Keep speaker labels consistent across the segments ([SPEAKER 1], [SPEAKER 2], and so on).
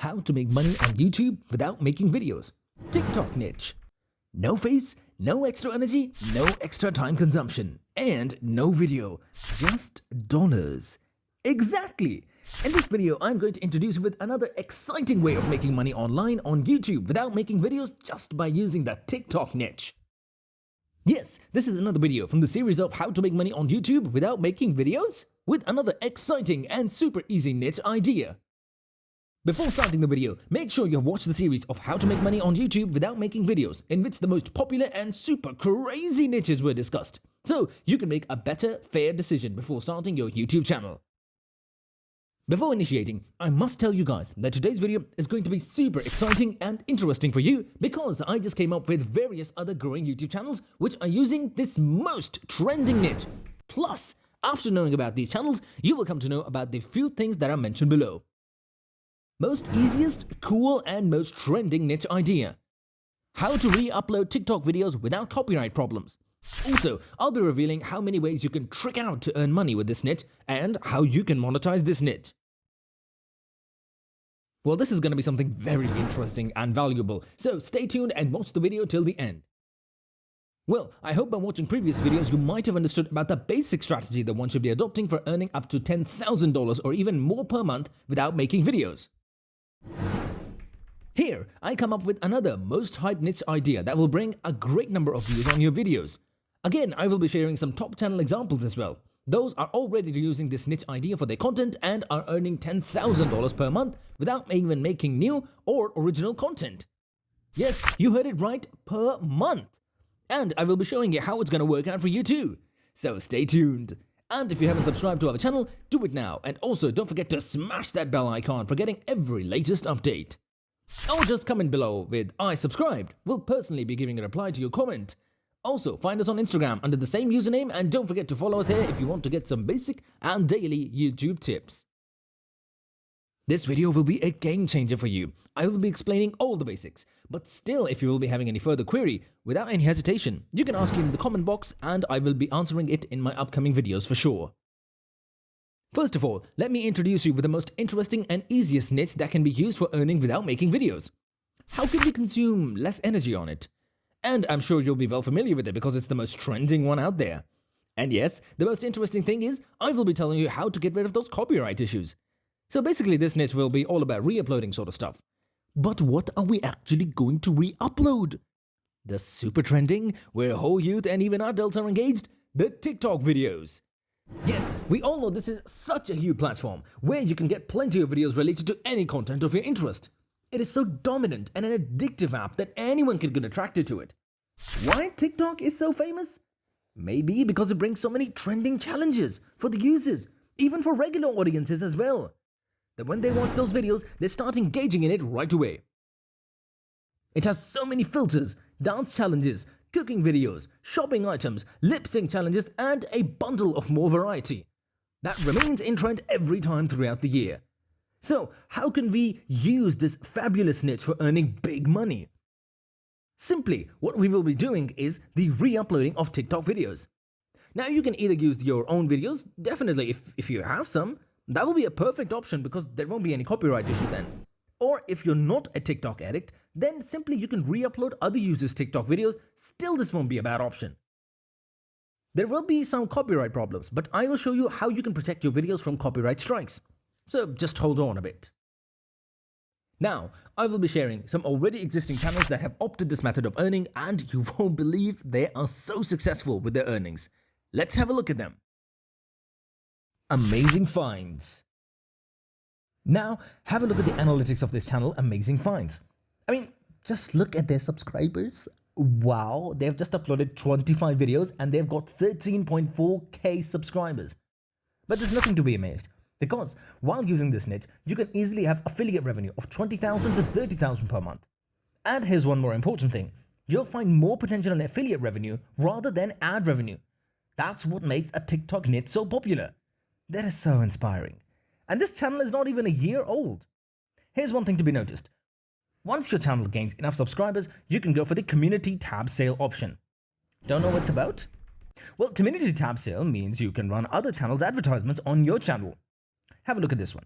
[SPEAKER 1] How to make money on YouTube without making videos. TikTok niche. No face, no extra energy, no extra time consumption, and no video. Just dollars. Exactly! In this video, I'm going to introduce you with another exciting way of making money online on YouTube without making videos just by using the TikTok niche. Yes, this is another video from the series of how to make money on YouTube without making videos with another exciting and super easy niche idea. Before starting the video, make sure you have watched the series of how to make money on YouTube without making videos in which the most popular and super crazy niches were discussed, so you can make a better, fair decision before starting your YouTube channel. Before initiating, I must tell you guys that today's video is going to be super exciting and interesting for you because I just came up with various other growing YouTube channels which are using this most trending niche. Plus, after knowing about these channels, you will come to know about the few things that are mentioned below. Most easiest, cool and most trending niche idea. How to re-upload TikTok videos without copyright problems. Also, I'll be revealing how many ways you can trick out to earn money with this niche and how you can monetize this niche. Well, this is going to be something very interesting and valuable, so stay tuned and watch the video till the end. Well, I hope by watching previous videos you might have understood about the basic strategy that one should be adopting for earning up to $10,000 or even more per month without making videos. Here, I come up with another most hyped niche idea that will bring a great number of views on your videos. Again, I will be sharing some top channel examples as well. Those are already using this niche idea for their content and are earning $10,000 per month without even making new or original content. Yes, you heard it right, per month. And I will be showing you how it's going to work out for you too. So stay tuned. And if you haven't subscribed to our channel, do it now. And also don't forget to smash that bell icon for getting every latest update. Or just comment below with I subscribed. We'll personally be giving a reply to your comment. Also, find us on Instagram under the same username and don't forget to follow us here if you want to get some basic and daily YouTube tips. This video will be a game changer for you. I will be explaining all the basics, but still if you will be having any further query, without any hesitation, you can ask it in the comment box and I will be answering it in my upcoming videos for sure. First of all, let me introduce you with the most interesting and easiest niche that can be used for earning without making videos. How can we consume less energy on it? And I'm sure you'll be well familiar with it because it's the most trending one out there. And yes, the most interesting thing is I will be telling you how to get rid of those copyright issues. So basically this niche will be all about re-uploading sort of stuff. But what are we actually going to re-upload? The super trending, where whole youth and even adults are engaged, the TikTok videos. Yes, we all know this is such a huge platform where you can get plenty of videos related to any content of your interest. It is so dominant and an addictive app that anyone can get attracted to it. Why TikTok is so famous? Maybe because it brings so many trending challenges for the users, even for regular audiences as well, that when they watch those videos, they start engaging in it right away. It has so many filters, dance challenges, cooking videos, shopping items, lip sync challenges, and a bundle of more variety that remains in trend every time throughout the year. So, how can we use this fabulous niche for earning big money? Simply, what we will be doing is the re-uploading of TikTok videos. Now, you can either use your own videos, definitely if you have some, that will be a perfect option because there won't be any copyright issue then. Or if you're not a TikTok addict, then simply you can re-upload other users' TikTok videos, still this won't be a bad option. There will be some copyright problems, but I will show you how you can protect your videos from copyright strikes. So just hold on a bit. Now, I will be sharing some already existing channels that have opted this method of earning and you won't believe they are so successful with their earnings. Let's have a look at them. Amazing Finds. Now, have a look at the analytics of this channel, Amazing Finds. I mean, just look at their subscribers. Wow, they've just uploaded 25 videos and they've got 13.4k subscribers. But there's nothing to be amazed. Because while using this niche, you can easily have affiliate revenue of $20,000 to $30,000 per month. And here's one more important thing. You'll find more potential in affiliate revenue rather than ad revenue. That's what makes a TikTok niche so popular. That is so inspiring. And this channel is not even a year old. Here's one thing to be noticed. Once your channel gains enough subscribers, you can go for the Community Tab Sale option. Don't know what it's about? Well, Community Tab Sale means you can run other channels' advertisements on your channel. Have a look at this one.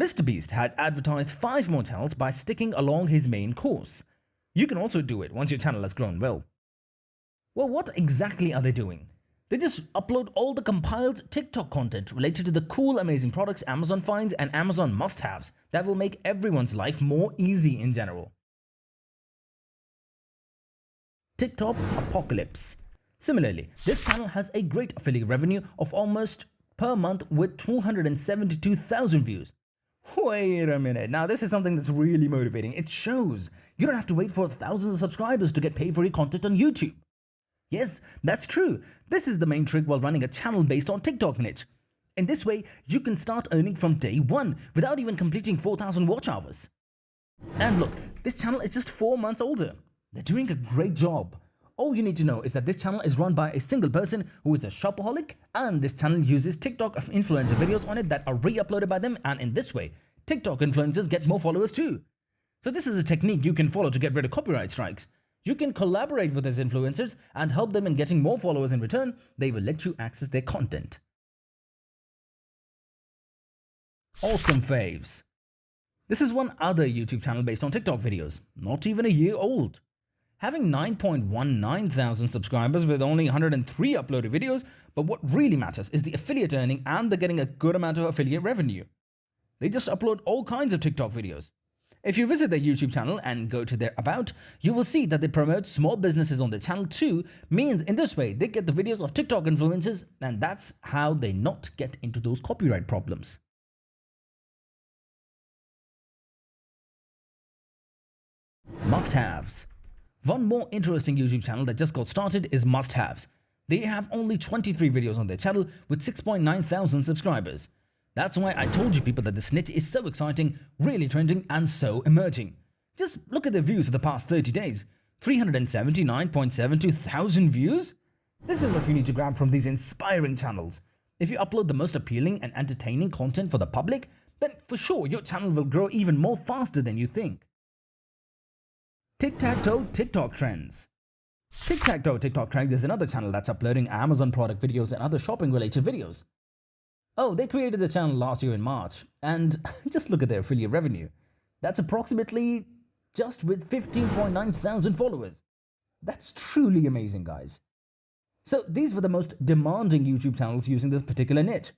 [SPEAKER 1] MrBeast had advertised 5 more channels by sticking along his main course. You can also do it once your channel has grown well. Well, what exactly are they doing? They just upload all the compiled TikTok content related to the cool, amazing products Amazon finds and Amazon must-haves that will make everyone's life more easy in general. TikTok Apocalypse. Similarly, this channel has a great affiliate revenue of almost per month with 272,000 views. Wait a minute, now this is something that's really motivating. It shows you don't have to wait for thousands of subscribers to get paid for your content on YouTube. Yes, that's true. This is the main trick while running a channel based on TikTok niche. In this way, you can start earning from day one without even completing 4,000 watch hours. And look, this channel is just 4 months older. They're doing a great job. All you need to know is that this channel is run by a single person who is a shopaholic, and this channel uses TikTok influencer videos on it that are re-uploaded by them, and in this way, TikTok influencers get more followers too. So this is a technique you can follow to get rid of copyright strikes. You can collaborate with these influencers and help them in getting more followers in return. They will let you access their content. Awesome faves. This is one other YouTube channel based on TikTok videos, not even a year old. Having 9.19 thousand subscribers with only 103 uploaded videos, but what really matters is the affiliate earning, and they're getting a good amount of affiliate revenue. They just upload all kinds of TikTok videos. If you visit their YouTube channel and go to their About, you will see that they promote small businesses on their channel too. Means in this way, they get the videos of TikTok influencers, and that's how they not get into those copyright problems. Must-haves. One more interesting YouTube channel that just got started is Must-haves. They have only 23 videos on their channel with 6.9 thousand subscribers. That's why I told you people that this niche is so exciting, really trending, and so emerging. Just look at their views for the past 30 days. 379.72 thousand views? This is what you need to grab from these inspiring channels. If you upload the most appealing and entertaining content for the public, then for sure your channel will grow even more faster than you think. Tic-Tac-Toe TikTok Trends. Tic-Tac-Toe TikTok Trends is another channel that's uploading Amazon product videos and other shopping related videos. Oh, they created the channel last year in March, and just look at their affiliate revenue. That's approximately just with 15.9 thousand followers. That's truly amazing, guys. So these were the most demanding YouTube channels using this particular niche.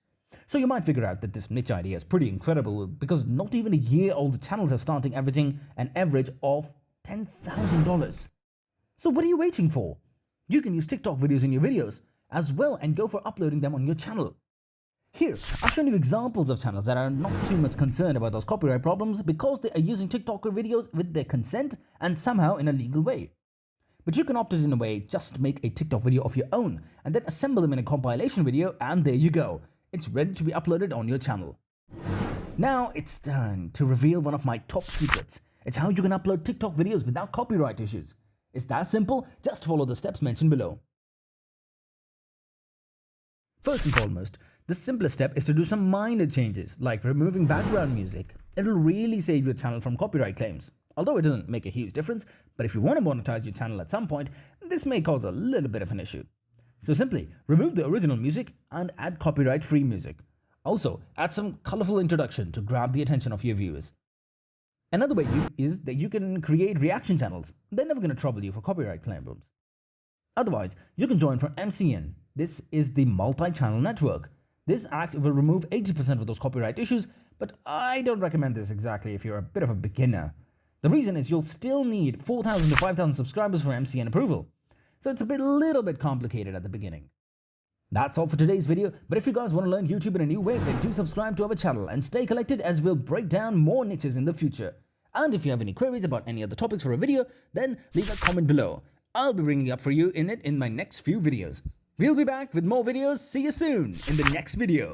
[SPEAKER 1] So you might figure out that this niche idea is pretty incredible, because not even a year old channels are starting averaging an average of $10,000. So what are you waiting for? You can use TikTok videos in your videos as well and go for uploading them on your channel. Here, I've shown you examples of channels that are not too much concerned about those copyright problems because they are using TikToker videos with their consent and somehow in a legal way. But you can opt it in a way, just make a TikTok video of your own and then assemble them in a compilation video, and there you go. It's ready to be uploaded on your channel. Now it's time to reveal one of my top secrets. It's how you can upload TikTok videos without copyright issues. It's that simple, just follow the steps mentioned below. First and foremost, the simplest step is to do some minor changes, like removing background music. It'll really save your channel from copyright claims. Although it doesn't make a huge difference, but if you want to monetize your channel at some point, this may cause a little bit of an issue. So simply, remove the original music and add copyright-free music. Also, add some colorful introduction to grab the attention of your viewers. Another way is that you can create reaction channels. They're never going to trouble you for copyright claims. Otherwise, you can join from MCN. This is the multi-channel network. This act will remove 80% of those copyright issues, but I don't recommend this exactly if you're a bit of a beginner. The reason is you'll still need 4,000 to 5,000 subscribers for MCN approval. So it's a little bit complicated at the beginning. That's all for today's video, but if you guys want to learn YouTube in a new way, then do subscribe to our channel and stay connected as we'll break down more niches in the future. And if you have any queries about any other topics for a video, then leave a comment below. I'll be bringing up for you in my next few videos. We'll be back with more videos. See you soon in the next video.